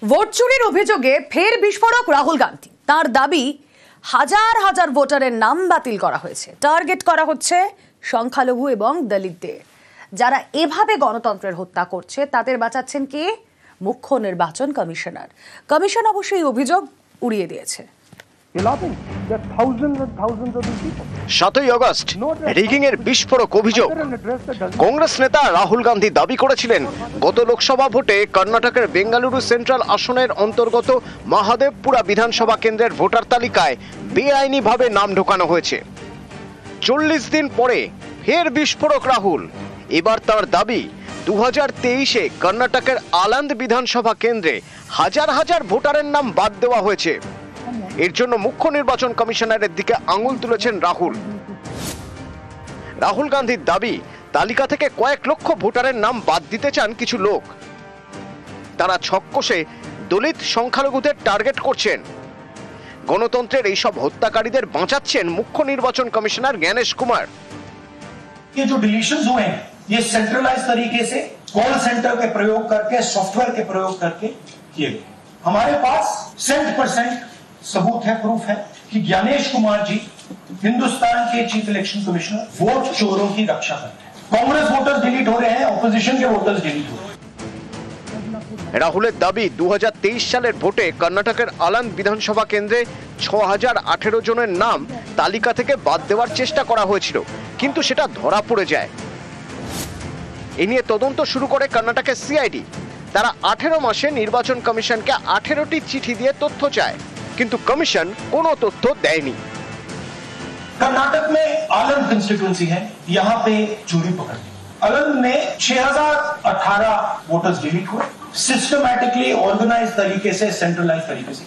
Vote চুরির অভিযোগে ফের বিস্ফোরক রাহুল গান্ধী। তার দাবি হাজার হাজার ভোটারের নাম বাতিল করা হয়েছে, টার্গেট করা হচ্ছে সংখ্যালঘু এবং দলিতদের। যারা এভাবে গণতন্ত্রের হত্যা করছে তাদের বাঁচাচ্ছেন কে? মুখ্য নির্বাচন কমিশনার। কমিশন অবশ্যই অভিযোগ উড়িয়ে দিয়েছে। 7ই আগস্ট রিগিং এর বিস্ফোরক অভিযোগ। কংগ্রেস নেতা রাহুল গান্ধী দাবি করেছিলেন গত লোকসভা ভোটে কর্ণাটকের বেঙ্গালুরু সেন্ট্রাল আসনের অন্তর্গত মহাদেবপুরা বিধানসভা কেন্দ্রের ভোটার তালিকায় বেআইনিভাবে নাম ঢোকানো হয়েছে। 40 দিন পরে ফের বিস্ফোরক রাহুল। এবার তার দাবি 2023-এ কর্ণাটকের আলান্দ বিধানসভা কেন্দ্রে হাজার হাজার ভোটারের নাম বাদ দেওয়া হয়েছে। এর জন্য মুখ্য নির্বাচন কমিশনারের দিকে আঙুল তুলেছেন রাহুল গান্ধীর দাবি তালিকা থেকে কয়েক লক্ষ ভোটারের নাম বাদ দিতে চান কিছু লোক। তারা ছককষে দলিত সংখ্যালঘুদের টার্গেট করছেন। গণতন্ত্রের এইসব হত্যাকারীদের বাঁচাচ্ছেন মুখ্য নির্বাচন কমিশনার জ্ঞানেশ কুমার। ये जो डिलीशंस हुए हैं ये सेंट्रलाइज तरीके से कॉल सेंटर के प्रयोग करके, सॉफ्टवेयर के प्रयोग करके किए गए। हमारे पास 100% सबूत है, प्रूफ है कि ज्ञानेश कुमार जी हिंदुस्तान के चीफ इलेक्शन कमिश्नर वोट चोरों की रक्षा करते हैं। कांग्रेस वोटर्स डिलीट हो रहे हैं, ऑपोजिशन के वोटर्स डिलीट हो रहे हैं। রাহুলের দাবি 2023 সালের ভোটে কর্ণাটকের আলান্দ বিধানসভা কেন্দ্রে 6018 জনের নাম তালিকা থেকে বাদ দেওয়ার চেষ্টা করা হয়েছিল, কিন্তু সেটা ধরা পড়ে যায়। এ নিয়ে তদন্ত শুরু করে কর্ণাটকের সিআইডি। তারা 18 মাসে নির্বাচন কমিশনকে 18টি চিঠি দিয়ে তথ্য চায়, কিন্তু কমিশন কোনো তথ্য দেয়নি। कर्नाटक में आलंद कंस्टिट्यूएंसी है, यहाँ पे चोरी पकड़ ली। आलंद में 6018 वोटर्स डिलीट हुए, सिस्टमैटिकली ऑर्गेनाइज तरीके से, सेंट्रलाइज तरीके से।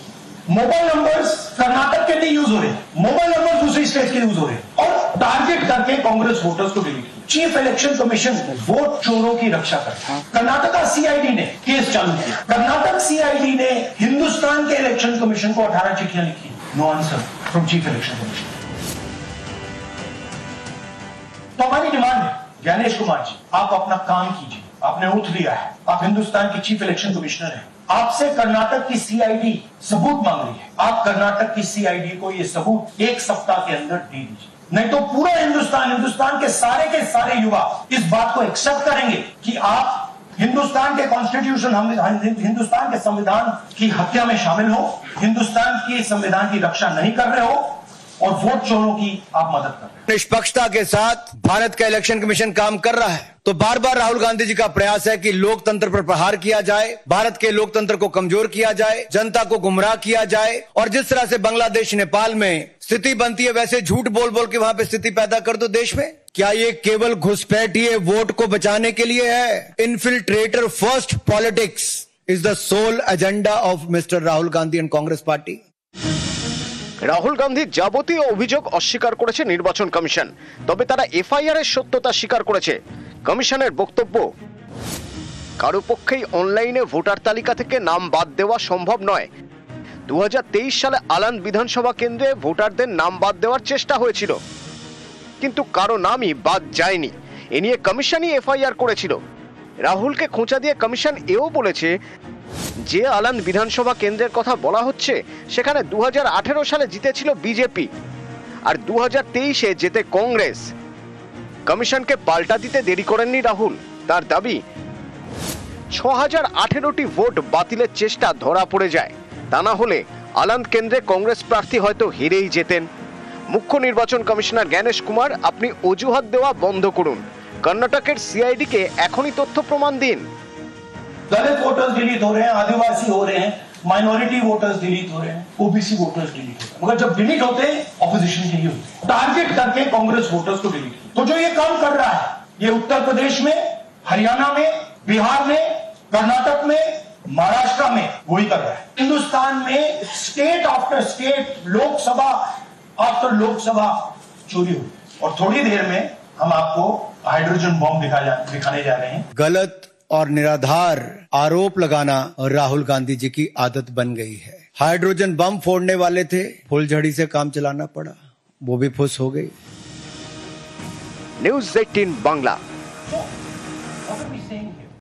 मोबाइल नंबर्स कर्नाटक के लिए यूज हो रहे हैं, मोबाइल नंबर दूसरी स्टेट के यूज हो रहे हैं और टारगेट करके कांग्रेस वोटर्स को डिलीट किया। चीफ इलेक्शन कमीशन वोट चोरों की रक्षा करता है। कर्नाटका सीआईडी ने केस चालू किया। कर्नाटक सीआईडी ने हिंदुस्तान के इलेक्शन कमीशन को 18 चिट्ठियां लिखी। No answer from Chief Election Commission. तो हमारी डिमांड है ज्ञानेश कुमार जी, आप अपना काम कीजिए। आपने ओथ लिया है, आप हिंदुस्तान के चीफ इलेक्शन कमिश्नर हैं। आपसे कर्नाटक की सीआईडी सबूत मांग रही है। आप कर्नाटक की सीआईडी को ये सबूत 1 सप्ताह के अंदर दे दीजिए, नहीं तो पूरा हिंदुस्तान के सारे युवा इस बात को एक्सेप्ट करेंगे कि आप हिंदुस्तान के कॉन्स्टिट्यूशन, हिंदुस्तान के संविधान की हत्या में शामिल हो, हिंदुस्तान की संविधान की रक्षा नहीं कर रहे हो और वोट चोरों की आप मदद कर रहे हैं। निष्पक्षता के साथ भारत का इलेक्शन कमीशन काम कर रहा है, तो बार बार राहुल गांधी जी का प्रयास है कि लोकतंत्र पर प्रहार किया जाए, भारत के लोकतंत्र को कमजोर किया जाए, जनता को गुमराह किया जाए। और जिस तरह से बांग्लादेश, नेपाल में स्थिति बनती है, वैसे झूठ बोल बोल के वहां पे स्थिति पैदा कर दो देश में। क्या ये केवल घुसपैठिए वोट को बचाने के लिए है? Infiltrator first politics is the sole agenda of mister Rahul Gandhi and Congress party. Rahul গান্ধীর যাবতীয় অভিযোগ অস্বীকার করেছে নির্বাচন কমিশন, তবে তারা এফআইআর এর সত্যতা স্বীকার করেছে। কমিশনের বক্তব্য, কারো পক্ষেই অনলাইনে ভোটার তালিকা থেকে নাম বাদ দেওয়া সম্ভব নয়। 2023 সালে আলান্দ বিধানসভা কেন্দ্রে ভোটারদের নাম বাদ দেওয়ার চেষ্টা হয়েছিল, কিন্তু কারো নামই বাদ যায়নি। এ নিয়ে কমিশনই এফআইআর করেছিল। রাহুলকে খোঁচা দিয়ে কমিশন এও বলেছে যে আলান্দ বিধানসভা কেন্দ্রের কথা বলা হচ্ছে সেখানে 2018 সালে জিতেছিল বিজেপি আর 2023-এ জেতে কংগ্রেস। কমিশনকে পাল্টা দিতে দেরি করেননি রাহুল। তার দাবি 6018টি ভোট বাতিলের চেষ্টা ধরা পড়ে যায়, তা না হলে আলান্দ কেন্দ্রে কংগ্রেস প্রার্থী হয়তো হেরেই যেতেন। মুখ্য নির্বাচন কমিশনার জ্ঞানেশ কুমার, আপনি অজুহাত দেওয়া বন্ধ করুন। কর্ণাটকের সিআইডিকে এখনই তথ্য প্রমাণ দিন। दलित वोटर्स डिलीट हो रहे हैं, आदिवासी हो रहे हैं, माइनॉरिटी वोटर्स डिलीट हो रहे हैं, ओबीसी वोटर्स डिलीट हो रहे हैं, मगर जब डिलीट होते हैं ऑपोजिशन के लिए होते हैं, टारगेट करके कांग्रेस वोटर्स को डिलीट। तो जो ये काम कर रहा है ये उत्तर प्रदेश में, हरियाणा में, बिहार में, कर्नाटक में, महाराष्ट्र में वही कर रहा है। हिंदुस्तान में state after state, Lok Sabha after Lok Sabha चोरी हुई और थोड़ी देर में हम आपको हाइड्रोजन बॉम्ब दिखाने जा रहे हैं। गलत और निराधार आरोप लगाना राहुल गांधी जी की आदत बन गई है। हाइड्रोजन बम फोड़ने वाले थे, फुलझड़ी से काम चलाना पड़ा, वो भी फुस हो गई। न्यूज़ 18 बांग्ला।